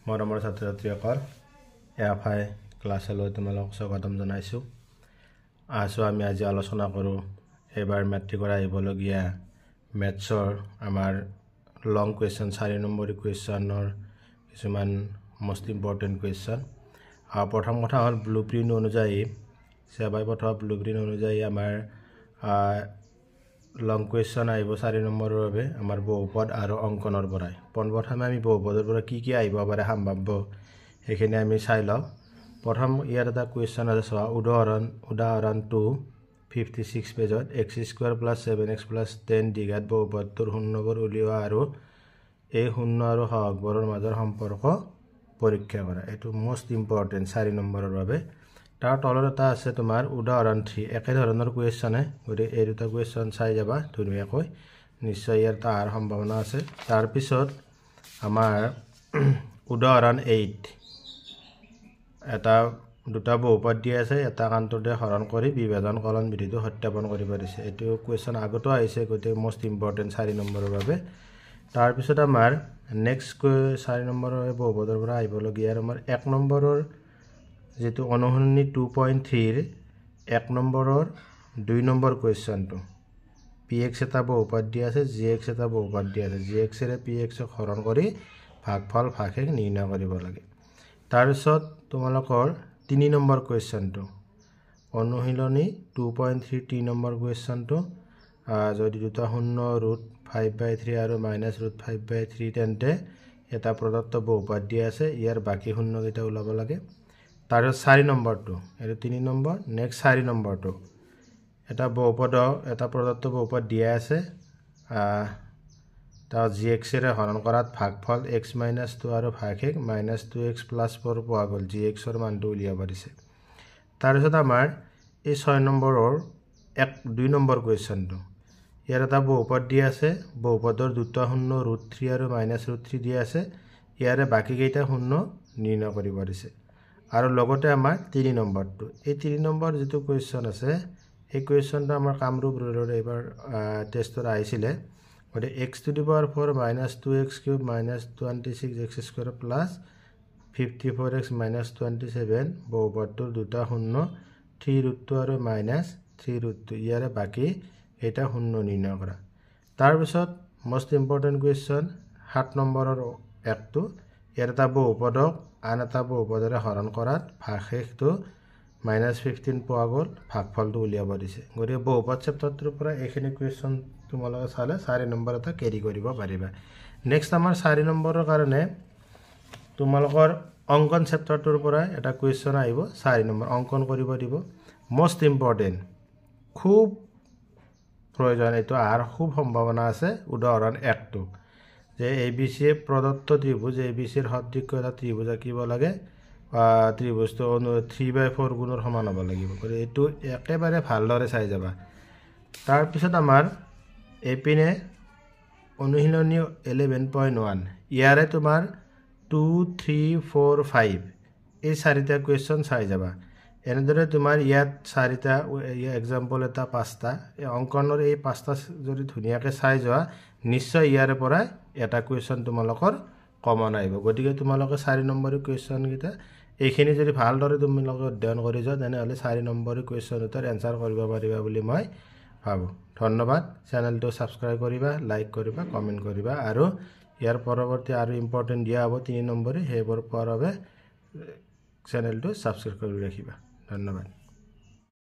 মৰমৰ ছাত্ৰ-ছাত্ৰীসকল এফআই ক্লাছলৈ তোমালোকক স্বাগতম জনাইছোঁ। আমি আজি আলোচনা কৰোঁ এবাৰ মেট্ৰিকৰ আহিবলগীয়া মেথছৰ আমাৰ লং কুৱেশ্যন 4 নম্বৰ কুৱেশ্যনৰ কিছুমান মোষ্ট ইম্পৰ্টেণ্ট কুৱেশ্যন। প্ৰথম কথা হ'ল ব্লুপ্ৰিণ্ট অনুযায়ী ব্লুপ্ৰিণ্ট অনুযায়ী আমাৰ লং কুৱেশ্যন আহিব 4 নম্বৰৰ বাবে আমাৰ বহুপদ আৰু অংকনৰ পৰাই। পোনপ্ৰথমে আমি বহুপদৰ পৰা কি আহিব পাৰে সম্ভাৱ্য সেইখিনি আমি চাই লওঁ। প্ৰথম ইয়াৰ এটা কুৱেশ্যন আছে চোৱা, উদাহৰণ 2 56 পেজত x² + 7x + 10 দ্বিঘাত বহুপদটোৰ শূন্যবোৰ উলিওৱা আৰু এই শূন্য আৰু সহগবোৰৰ মাজৰ সম্পৰ্ক পৰীক্ষা কৰা। এইটো মোষ্ট ইম্পৰ্টেণ্ট 4 নম্বৰৰ বাবে। তাৰ তলত এটা আছে তোমাৰ উদাহৰণ 3, একেধৰণৰ কুৱেশ্যনে, গতিকে এই দুটা কুৱেশ্যন চাই যাবা ধুনীয়াকৈ, নিশ্চয় ইয়াৰ তাৰ সম্ভাৱনা আছে। তাৰপিছত আমাৰ উদাহৰণ 8, দুটা বহুপদ দিয়া আছে, এটা কান্তটোৱে হৰণ কৰি বিভাজন কলন বিধিটো সত্যাপন কৰিব দিছে। এইটো কুৱেশ্যন আগতো আহিছে, গতিকে মোষ্ট ইম্পৰ্টেণ্ট 4 নম্বৰৰ বাবে। তাৰপিছত আমাৰ নেক্সট 4 নম্বৰৰ বহুপদৰ পৰা আহিবলগীয়া আমাৰ 1 নম্বৰৰ যিটো অনুশীলনী 2.3ৰ 1 নম্বৰৰ 2 নম্বৰ কুৱেশ্যনটো, px এটা বহুপদ দিয়া আছে, gx এটা বহুপদ দিয়া আছে, gxৰে pxক হৰণ কৰি ভাগফল ভাগশেষ নিৰ্ণয় কৰিব লাগে। তাৰপিছত তোমালোকৰ 3 নম্বৰ কুৱেশ্যনটো, অনুশীলনী 2.3 3 নম্বৰ কুৱেশ্যনটো, যদি দুটা শূন্য √5/3 আৰু -√5/3 তেন্তে এটা প্ৰদত্ত বহুপদ দিয়া আছে, ইয়াৰ বাকী শূন্যকেইটা ওলাব লাগে। তাৰপিছত 4 নম্বৰটো, এইটো 3 নম্বৰ, নেক্সট 4 নম্বৰটো, এটা প্ৰদত্ত বহুপদ দিয়া আছে, তাৰ gxৰে হৰণ কৰাত ভাগফল x - 2 আৰু ভাগশেষ -2x + 4 পোৱা গ'ল, gxৰ মানটো উলিয়াব দিছে। তাৰপিছত আমাৰ এই 6 নম্বৰৰ 2 নম্বৰ কুৱেশ্যনটো, ইয়াৰ এটা বহুপদ দিয়া আছে, বহুপদৰ দুটা শূন্য √3 আৰু -√3 দিয়া আছে, ইয়াৰে বাকীকেইটা শূন্য নিৰ্ণয় কৰিব দিছে। আৰু লগতে আমাৰ 3 নম্বৰটো, এই 3 নম্বৰ যিটো কুৱেশ্যন আছে, এই কুৱেশ্যনটো আমাৰ কামৰূপ ৰোডৰ এইবাৰ টেষ্টত আহিছিলে। গতিকে x⁴ - 2x³ - 26x² + 54x - 27 বহুপদটোৰ দুটা শূন্য 3√2 আৰু -3√2, ইয়াৰে বাকী এটা শূন্য নিৰ্ণয় কৰা। তাৰপিছত মোষ্ট ইম্পৰ্টেণ্ট কুৱেশ্যন 7 নম্বৰৰ 1টো, ইয়াৰ এটা বহুপদক আন এটা বহুপদৰে হৰণ কৰাত ভাগশেষটো -15 পোৱা গ'ল, ভাগফলটো উলিয়াব দিছে। গতিকে বহুপদ চেপ্টাৰটোৰ পৰা এইখিনি কুৱেশ্যন তোমালোকে চালে 4 নম্বৰ এটা কেৰি কৰিব পাৰিবা। নেক্সট আমাৰ 4 নম্বৰৰ কাৰণে তোমালোকৰ অংকন চেপ্টাৰটোৰ পৰা এটা কুৱেশ্যন আহিব, 4 নম্বৰ অংকন কৰিব দিব। মোষ্ট ইম্পৰ্টেণ্ট, খুব প্ৰয়োজন, এইটো অহাৰ খুব সম্ভাৱনা আছে। উদাহৰণ 1টো, যে ABC প্ৰদত্ত ত্ৰিভুজ ABCৰ সদৃশ এটা ত্ৰিভুজ আঁকিব লাগে, ত্ৰিভুজটো 3/4 গুণৰ সমান হ'ব লাগিব। গতিকে এইটো একেবাৰে ভালদৰে চাই যাবা। তাৰপিছত আমাৰ এইপিনে অনুশীলনী 11.1, ইয়াৰে তোমাৰ 2, 3, 4, 5 এই 4টা কুৱেশ্যন চাই যাবা। এনেদৰে তোমাৰ ইয়াত 4টা এক্সাম্পল, এটা 5টা, এই অংকনৰ এই 5টা যদি ধুনীয়াকৈ চাই যোৱা, নিশ্চয় ইয়াৰে পৰাই এটা কুৱেশ্যন তোমালোকৰ কমন আহিব। গতিকে তোমালোকে 4 নম্বৰী কুৱেশ্যনকেইটা এইখিনি যদি ভালদৰে তোমালোকে অধ্যয়ন কৰি যোৱা, তেনেহ'লে 4 নম্বৰী কুৱেশ্যন দুটাৰ এনচাৰ কৰিব পাৰিবা বুলি মই ভাবোঁ। ধন্যবাদ। চেনেলটো ছাবস্ক্ৰাইব কৰিবা, লাইক কৰিবা, কমেণ্ট কৰিবা, আৰু ইয়াৰ পৰৱৰ্তী আৰু ইম্পৰ্টেণ্ট দিয়া হ'ব 3 নম্বৰী, সেইবোৰ পোৱাৰ বাবে চেনেলটো ছাবস্ক্ৰাইব কৰি ৰাখিবা। ধন্যবাদ।